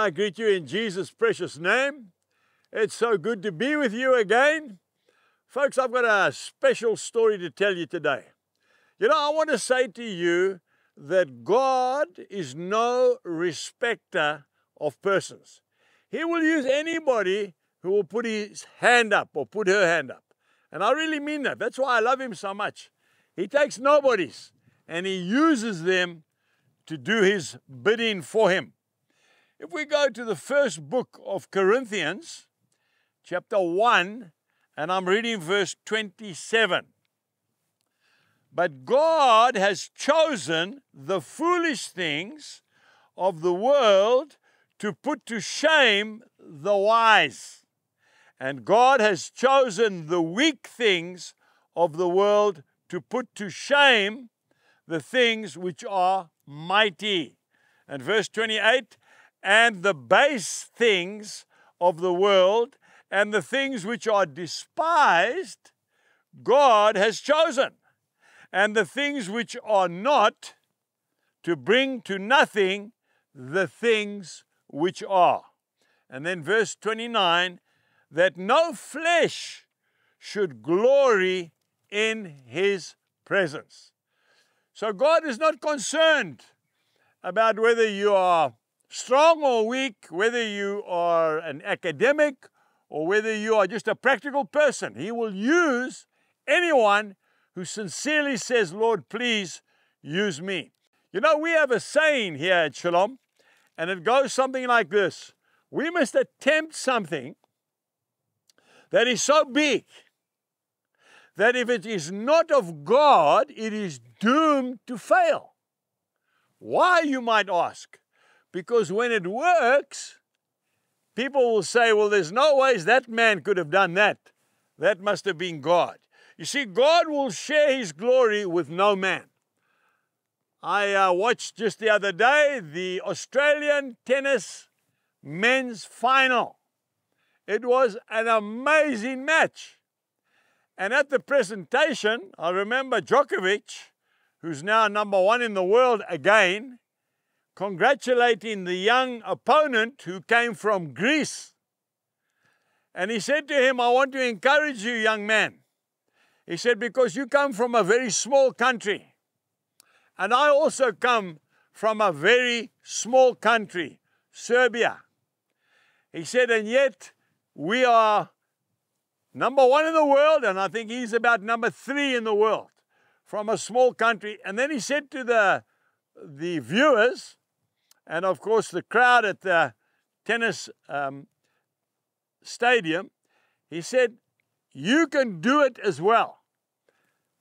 I greet you in Jesus' precious name. It's so good to be with you again. Folks, I've got a special story to tell you today. You know, I want to say to you that God is no respecter of persons. He will use anybody who will put his hand up or put her hand up. And I really mean that. That's why I love him so much. He takes nobodies and he uses them to do his bidding for him. If we go to the first book of Corinthians, chapter 1, and I'm reading verse 27. But God has chosen the foolish things of the world to put to shame the wise. And God has chosen the weak things of the world to put to shame the things which are mighty. And verse 28, and the base things of the world and the things which are despised, God has chosen. And the things which are not, to bring to nothing the things which are. And then verse 29, that no flesh should glory in his presence. So God is not concerned about whether you are strong or weak, whether you are an academic or whether you are just a practical person. He will use anyone who sincerely says, Lord, please use me. You know, we have a saying here at Shalom, and it goes something like this. We must attempt something that is so big that if it is not of God, it is doomed to fail. Why, you might ask? Because when it works, people will say, well, there's no ways that man could have done that. That must have been God. You see, God will share his glory with no man. I watched just the other day the Australian tennis men's final. It was an amazing match. And at the presentation, I remember Djokovic, who's now #1 in the world again, congratulating the young opponent who came from Greece. And he said to him, I want to encourage you, young man. He said, because you come from a very small country. And I also come from a very small country, Serbia. He said, and yet we are #1 in the world, and I think he's about #3 in the world from a small country. And then he said to the viewers, and of course the crowd at the tennis stadium, he said, you can do it as well.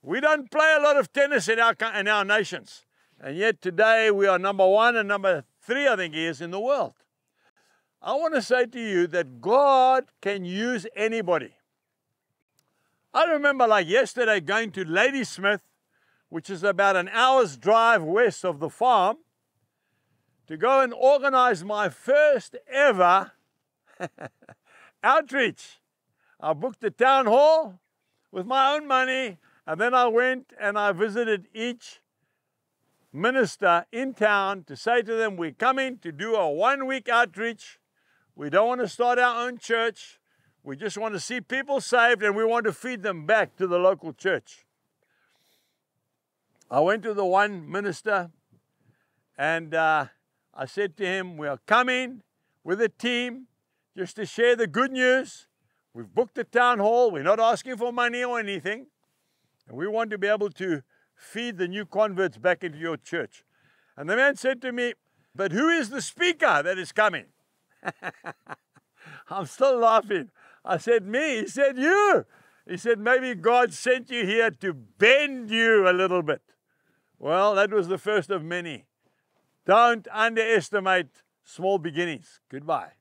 We don't play a lot of tennis in our nations. And yet today we are #1 and #3, I think he is, in the world. I want to say to you that God can use anybody. I remember like yesterday going to Ladysmith, which is about an hour's drive west of the farm, to go and organize my first ever outreach. I booked the town hall with my own money, and then I went and I visited each minister in town to say to them, we're coming to do a 1-week outreach. We don't want to start our own church. We just want to see people saved, and we want to feed them back to the local church. I went to the one minister, and I said to him, we are coming with a team just to share the good news. We've booked the town hall. We're not asking for money or anything. And we want to be able to feed the new converts back into your church. And the man said to me, but who is the speaker that is coming? I'm still laughing. I said, me. He said, you. He said, maybe God sent you here to bend you a little bit. Well, that was the first of many. Don't underestimate small beginnings. Goodbye.